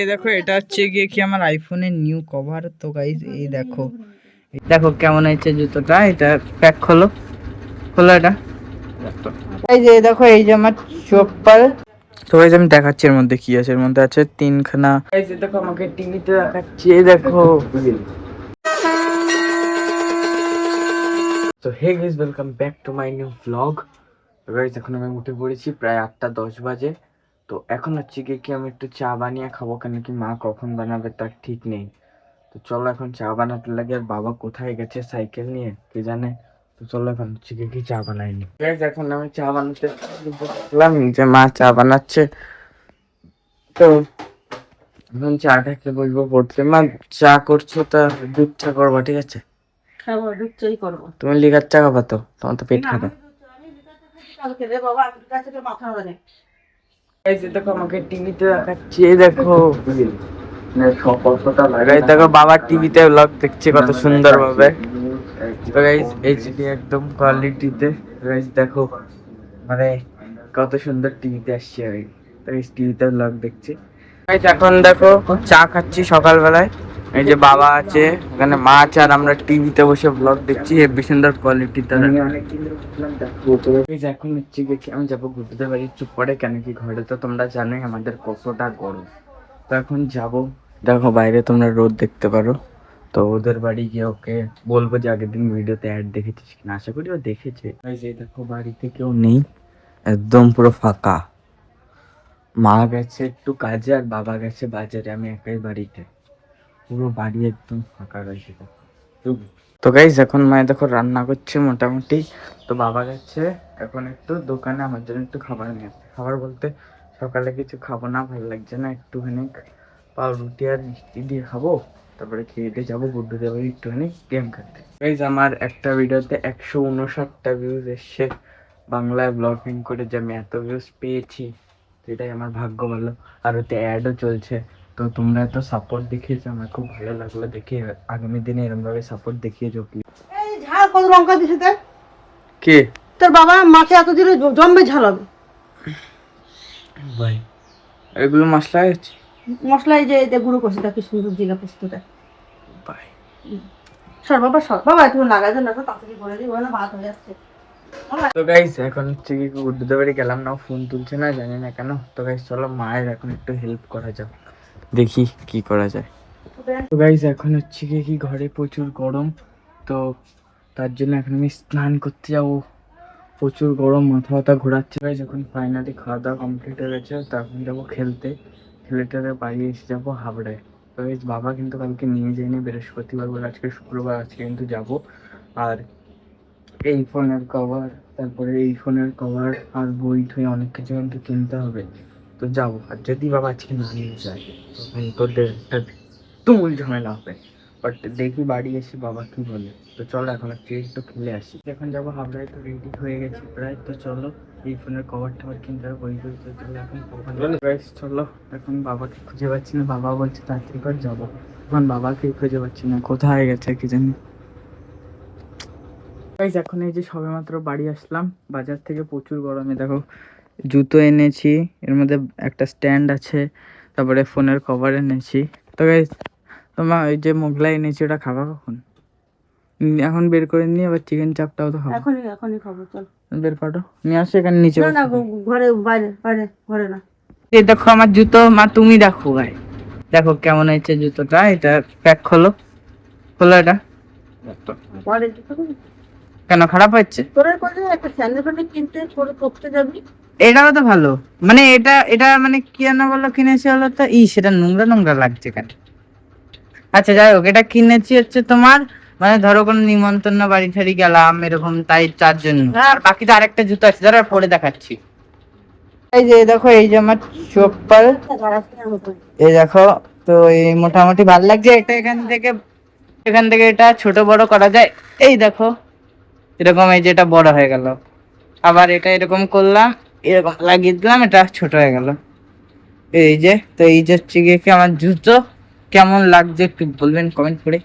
এই দেখো এটা হচ্ছে গিয়ে কি আমার আইফোনের নিউ কভার। তো গাইস এই দেখো, দেখো কেমন হয়েছে জুতোটা। এটা প্যাক খোলো, খোলো এটা। গাইস এই দেখো, এই যে আমার চপ্পল। তো গাইস আমি দেখাচ্ছি এর মধ্যে কি আছে। এর মধ্যে আছে তিনখানা। গাইস এই দেখো আমাকে টিভিতে দেখাচ্ছি, এই দেখো। তো hey guys, welcome back to my new blog. তো গাইস এখন আমি উঠে পড়েছি, প্রায় 8:10 বাজে। তো এখন হচ্ছে কি আমি একটু চা বানিয়ে খাবো, কেন কি মা কখন বানাবে তার ঠিক নেই। তো চলো এখন চা বানাতে লাগে। আর বাবা কোথায় গেছে সাইকেল নিয়ে কে জানে। তো চলো এখন হচ্ছে কি চা বানাইনি। গাইস এখন আমি চা বানাতে বসলাম, যে মা চা বানাচ্ছে। তো এখন চাটা খেয়ে বলবো পড়তে। মা চা করছো, তা দুধ চা করবা, ঠিক আছে? খাবো, দুধ চাই করবো। তুমি লিকার চা খাবা তো? তোমার তো পেট খাবে। দেখো আমাকে টিভিতে দেখাচ্ছি, এই দেখো। গাইস দেখো বাবা টিভিতে ব্লগ দেখছে কত সুন্দর ভাবে। গাইস এইচডি একদম কোয়ালিটিতে। গাইস দেখো মানে কত সুন্দর টিভিতে আসছে। গাইস টিভিতে ব্লগ দেখছি। গাইস এখন দেখো চা খাচ্ছি সকালবেলায়। এই যে বাবা আছে, এখানে মা আছে, আর আমরা টিভিতে বসে ব্লগ দেখছি হেবি সুন্দর কোয়ালিটিতে। এখন হচ্ছে কি আমি যাবো গুড্ডুদের বাড়ি একটু পরে, কেন কি ঘরে তো তোমরা জানোই আমাদের কতটা গরম। তো এখন যাবো, দেখো বাইরে তোমরা রোদ দেখতে পারো। তো ওদের বাড়ি গিয়ে ওকে বলবো যে আগের দিন ভিডিওতে অ্যাড দেখেছিস কিনা। আশা করি ও দেখেছে। এই দেখো বাড়িতে কেউ নেই, একদম পুরো ফাঁকা। মা গেছে একটু কাজে আর বাবা গেছে বাজারে, আমি একাই বাড়িতে। পুরো বাড়ি একদম ফাঁকা রয়েছে। তো গাইস এখন মায়ে দেখো রান্না করছে মোটামুটি। তো বাবা গেছে এখন একটু দোকানে আমার জন্য একটু খাবার নিয়ে আসতে। খাবার বলতে সকালে কিছু খাবো না, ভালো লাগছে না, একটুখানি পাউরুটি আর মিষ্টি দিয়ে খাবো। তারপরে খেয়ে দিয়ে যাবো বুদ্ধদেব বাড়ি একটুখানি গেম খেলতে। গাইস আমার একটা ভিডিওতে 159টা ভিউজ এসছে। বাংলায় ব্লগিং করে যে আমি এত ভিউজ পেয়েছি, সেটাই আমার ভাগ্য ভালো। আর ওতে অ্যাডও চলছে। তো তোমরা এত সাপোর্ট দেখিয়েছো, আমার খুব ভালো লাগলো দেখে। আগামী দিনে এরকম ভাবে সাপোর্ট দেখিয়েছো প্লিজ। এই ঝাল কত লঙ্কা দিছে তে? কে? তোর বাবা মাকে এত দিলে জম্বে ঝাল হবে। ভাই এগুলো মশলা আছে মশলাই যে এতে গুঁড়ো করছে, তা কি সুন্দর জিরা পোস্তটা। ভাই। সর বাবা, সর বাবা, একটু লাগাই দেন না তো, তাড়াতাড়ি করে দিই, ওখানে ভাত হয়ে যাচ্ছে। তো গাইস এখন হচ্ছে কি গুড্ডুদের বাড়ি গেলাম না, ফোন তুলছে না, জানি না কেন। তো গাইস চলো মায়ের এখন একটু হেল্প করা যাক, দেখি কি করা যায়। তো গাইস এখন হচ্ছে কি ঘরে প্রচুর গরম। তো তার জন্য এখন আমি স্নান করতে যাবো। প্রচুর গরম, মাথা ব্যথা ঘোরাচ্ছে। গাইস এখন ফাইনালি খাওয়া দাওয়া কমপ্লিট হয়ে গেছে। তো এখন যাবো খেলতে। খেলতে বাড়ি এসে যাবো হাবড়ায়। তো গাইস বাবা কিন্তু কালকে নিয়ে যায়নি, বৃহস্পতিবার বলে, আজকে শুক্রবার, আজকে কিন্তু যাবো। আর এই ফোনের কভার, তারপরে এই ফোনের কভার আর বই ঠই অনেক কিছু কিন্তু কিনতে হবে। তো যাবো। আর যদি বাবা আজকে না নিয়ে যায় তখন তোদের একটা তুমুল ঝামেলা হবে। বাট দেখি বাড়ি এসে বাবা কি বলে। তো চলো এখন একটু খেলে আসি। এখন যাবো হাবড়ায়। তো রেডি হয়ে গেছি প্রায়। তো চলো এই ফোনের কভার টভার কিনতে হবে, বই বই। তো চলো এখন চলো। এখন বাবাকে খুঁজে পাচ্ছি না, বাবা বলছে তাড়াতাড়ি করে যাবো। এখন বাবাকে খুঁজে পাচ্ছি না, কোথায় গেছে কি জানি। গাইস এখন এই যে সবেমাত্র বাড়ি আসলাম বাজার থেকে, প্রচুর গরমে। দেখো জুতো এনেছি, এর মধ্যে একটা স্ট্যান্ড আছে, তারপরে ফোনের কভার এনেছি। তো গাইস তোমার ওই যে মোগলাই এনেছি, ওটা খাবা কখন? এখন বের করে নিয়ে আবার চিকেন চাপটাও তো খাবো। এখনই এখনই খাবো, চল বের করো, নিয়ে আসো এখানে নিচে। না না, ঘরে, বাইরে বাইরে, ঘরে না। এই দেখো আমার জুতো, মা তুমি দেখো ভাই, দেখো কেমন হয়েছে জুতোটা। এটা প্যাক খোলো, খোলো এটা। পরে কেন খারাপ হচ্ছে? তোরে কোথায় একটা স্যান্ডেল প্যান্ট কিনতে করে করতে যাবি? এটাও তো ভালো, মানে এটা এটা মানে কি না বলো, কিনেছি হলো তো সেটা নোংরা নোংরা লাগছে কেন। আচ্ছা যাই হোক, এটা কিনেছি হচ্ছে তোমার মানে ধরো কোনো নিমন্ত্রণ বাড়ি ঠাড়ি গেলাম এরকম, তাই তার জন্য। আর বাকি তো আরেকটা জুতো আছে, যারা পরে দেখাচ্ছি। এই যে দেখো, এই যে আমার চপ্পল, এই দেখো। তো এই মোটামুটি ভালো লাগছে। এটা এখান থেকে এটা ছোট বড় করা যায়। এই দেখো এরকম, এই যে এটা বড় হয়ে গেল। আবার এটা এরকম করলাম, এরকম লাগিয়ে দিলাম, এটা ছোট হয়ে গেল। এই যে, তো এই যে হচ্ছে গিয়ে কি আমার জুতো কেমন লাগছে একটু বলবেন কমেন্ট করে।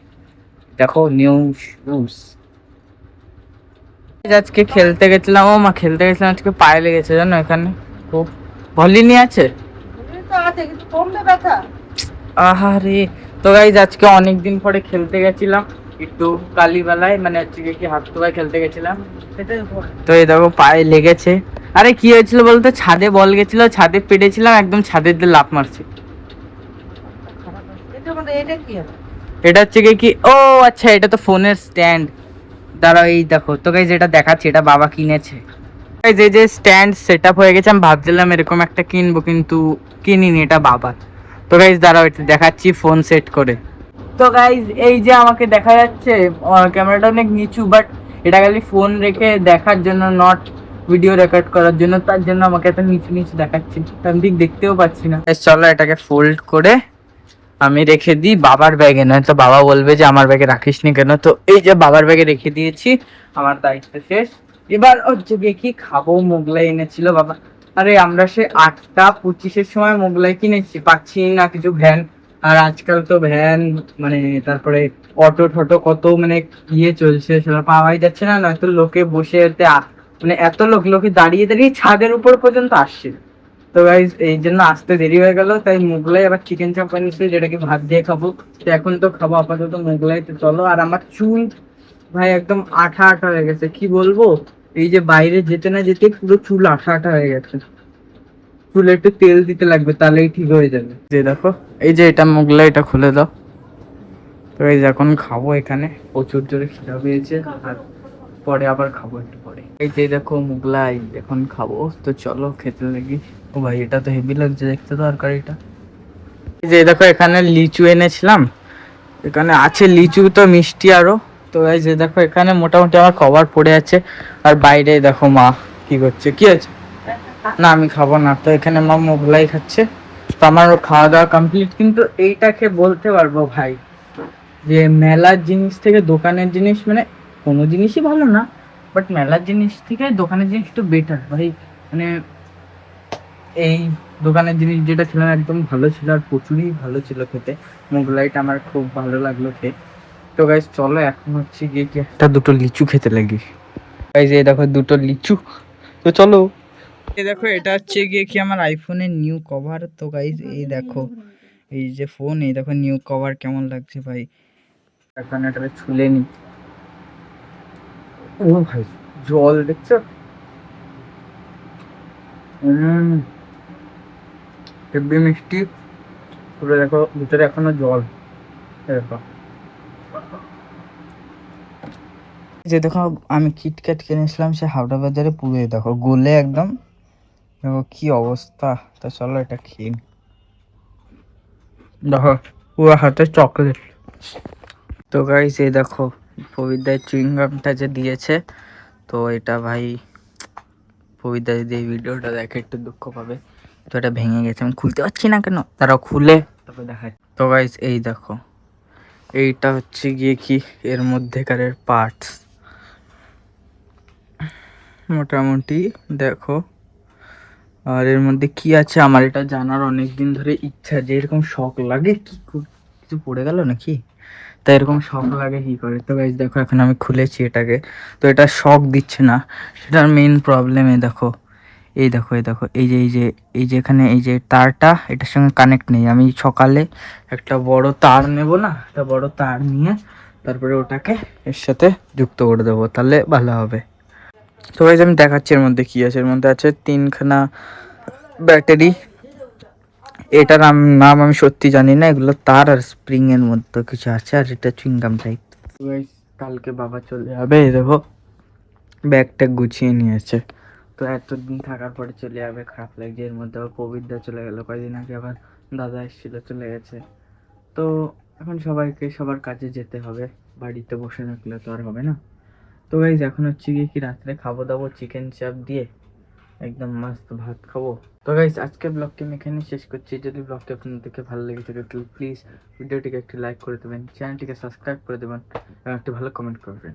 দেখো নিউ শুজ। আজকে খেলতে গেছিলাম, ও মা খেলতে গেছিলাম, আজকে পায়ে লেগেছে জানো, এখানে খুব। ভলি নিয়ে আছে? তো আছে কিন্তু কমবে ব্যথা। আহারে, তো গাইজ আজকে অনেক দিন পরে খেলতে গেছিলাম একটু কালীবেলায়, মানে হচ্ছে কি হাত তোয়ায় খেলতে গেছিলাম। তো এই দেখো পায়ে লেগেছে। আরে কি হয়েছিল বলতো, ছাদে বল গেছিল, ছাদে পেটেছিলাম, একদম ছাদের দিয়ে লাফ মারছে। এটা কি হবে? এটা হচ্ছে কি, ও আচ্ছা, এটা তো ফোনের স্ট্যান্ড। দাঁড়াও, এই দেখো তো গাইজ, এটা দেখাচ্ছি, এটা বাবা কিনেছে। গাইজ এই যে স্ট্যান্ড সেট আপ হয়ে গেছে, আমি ভাবছিলাম এরকম একটা কিনবো কিন্তু কিনিনি, এটা বাবার। তো গাইজ দাঁড়াও, এটা দেখাচ্ছি ফোন সেট করে। তো গাইজ এই যে আমাকে দেখা যাচ্ছে, ক্যামেরাটা অনেক নিচু, বাট এটা খালি ফোন রেখে দেখার জন্য, নট ভিডিও রেকর্ড করার জন্য, তার জন্য আমাকে এত নিচু নিচু দেখাচ্ছি, আমি ঠিক দেখতেও পাচ্ছি না। চলো এটাকে ফোল্ড করে আমি রেখে দিই বাবার ব্যাগে, নয় তো বাবা বলবে যে আমার ব্যাগে রাখিস নি কেন। তো এই যে বাবার ব্যাগে রেখে দিয়েছি, আমার দায়িত্ব শেষ। এবার হচ্ছে গিয়ে কি খাবো, মোগলাই এনেছিল বাবা। আরে আমরা সে 8টা 25-এর সময় মোগলাই কিনেছি, পাচ্ছি না কিছু ভ্যান। আর আজকাল তো ভ্যান, মানে তারপরে অটো ঠটো কত মানে চলছে, সেটা পাওয়াই যাচ্ছে না, নয়তো লোকে বসে মানে এত লোকে দাঁড়িয়ে দাঁড়িয়ে ছাদের উপর পর্যন্ত আসছে। তো গাইজ এই জন্য আসতে দেরি হয়ে গেল, তাই মোগলাই আবার চিকেন চাপ বানিয়েছে, যেটাকে ভাত দিয়ে খাবো। তো এখন তো খাবো আপাতত মোগলাই। তো চলো। আর আমার চুল ভাই একদম আঠা আঠা হয়ে গেছে, কি বলবো, এই যে বাইরে যেতে না যেতে পুরো চুল আঠা আঠা হয়ে গেছে। চুলে একটু তেল দিতে লাগবে, তাহলেই ঠিক হয়ে যাবে। যে দেখো, এই যে এটা মোগলাই, এটা খুলে দাও। তো এই যে এখন খাবো, এখানে প্রচুর জোরে খিদা পেয়েছে, আর পরে আবার খাবো একটু পরে। এই যে দেখো মোগলাই এখন খাবো, তো চলো খেতে লাগি। ও ভাই, এটা তো হেভি লাগছে দেখতে তরকারিটা। এই যে দেখো এখানে লিচু এনেছিলাম, এখানে আছে লিচু তো মিষ্টি আরো। তো এই যে দেখো এখানে মোটামুটি আমার কভার পড়ে আছে, আর বাইরে দেখো মা কি করছে, কি আছে না আমি খাবো না। তো এখানে মা মোগলাই খাচ্ছে। তো আমার খাওয়া দাওয়া কমপ্লিট, কিন্তু এইটাকে বলতে পারবো ভাই যে মেলার জিনিস থেকে দোকানের জিনিস, মানে কোনো জিনিসই ভালো না, বাট মেলার জিনিস থেকে দোকানের জিনিস একটু বেটার ভাই। মানে এই দোকানের জিনিস যেটা ছিল না, একদম ভালো ছিল, আর প্রচুরই ভালো ছিল খেতে। মোগলাইটা আমার খুব ভালো লাগলো খেতে। তো গাইজ চলো এখন হচ্ছে গিয়ে কি একটা দুটো লিচু খেতে লাগি। গাইজ এই দেখো দুটো লিচু, তো চলো। এই দেখো এটা হচ্ছে গিয়ে কি আমার আইফোনের নিউ কভার। তো গাইজ এই দেখো, এই যে ফোন, এই দেখো নিউ কভার কেমন লাগছে ভাই। এখন এটাকে ছুলে নি। ও ভাই, জল দেখছো, হেব্বি মিষ্টি, পুরো দেখো ভিতরে এখনো জল। দেখো, যে দেখো আমি কিটক্যাট কিনেছিলাম সে হাওড়া বাজারে, পুরো দেখো গলে একদম, দেখো কি অবস্থা। তা চলো এটা খেয়ে নি। দেখো পুরো হাতে চকলেট। তো গাইস এই দেখো পবিদ্রার চুইংগামটা যে দিয়েছে, তো এটা ভাই পবিদ্রা যদি এই ভিডিওটা দেখে একটু দুঃখ পাবে। তো এটা ভেঙে গেছে, আমি খুলতে পারছি না কেন, তারা খুলে তবে দেখাচ্ছি। তো গাইস এই দেখো, এইটা হচ্ছে গিয়ে কি এর মধ্যেকারের পার্টস মোটামুটি দেখো। আর এর মধ্যে কি আছে আমার এটা জানার অনেক দিন ধরে ইচ্ছা, যে এরকম শখ লাগে কি কিছু পড়ে গেল নাকি, তাই এরকম শখ লাগে কি করে। তো গাইস দেখো এখন আমি খুলেছি এটাকে, তো এটা শখ দিচ্ছে না, সেটার মেইন প্রবলেম। এই দেখো, এই দেখো, এই দেখো, এই যে এখানে এই যে তারটা এটার সঙ্গে কানেক্ট নেই। আমি সকালে একটা বড় তার নেব না, একটা বড় তার নিয়ে তারপরে ওটাকে এর সাথে যুক্ত করে দেবো, তাহলে ভালো হবে। তো গাইস আমি দেখাচ্ছি এর মধ্যে কি আছে। এর মধ্যে আছে 3খানা ব্যাটারি, এটার নাম আমি সত্যি জানি না, এগুলো তার আর স্প্রিং এর মধ্যে কিছু আছে, আর এটা চুইংগাম টাইপ। কালকে বাবা চলে যাবে, এই দেখো ব্যাগটা গুছিয়ে নিয়েছে। তো এতদিন থাকার পরে চলে যাবে, খারাপ লাগছে। এর মধ্যে আবার পবিত্রা চলে গেল, কয়দিন আগে আবার দাদা এসেছিল, চলে গেছে। তো এখন সবাইকে সবার কাজে যেতে হবে, বাড়িতে বসে থাকলে তো আর হবে না। তো গাইজ এখন হচ্ছে গিয়ে কি রাত্রে খাবো দাবো চিকেন চাপ দিয়ে একদম মস্ত ভাত খাবো। তো গাইস আজকের ব্লগটি আমি এখানে শেষ করছি। যদি ব্লগটি আপনাদেরকে ভালো লেগে থাকে তাহলে প্লিজ ভিডিওটিকে একটি লাইক করে দেবেন, চ্যানেলটিকে সাবস্ক্রাইব করে দেবেন এবং একটি ভালো কমেন্ট করবেন।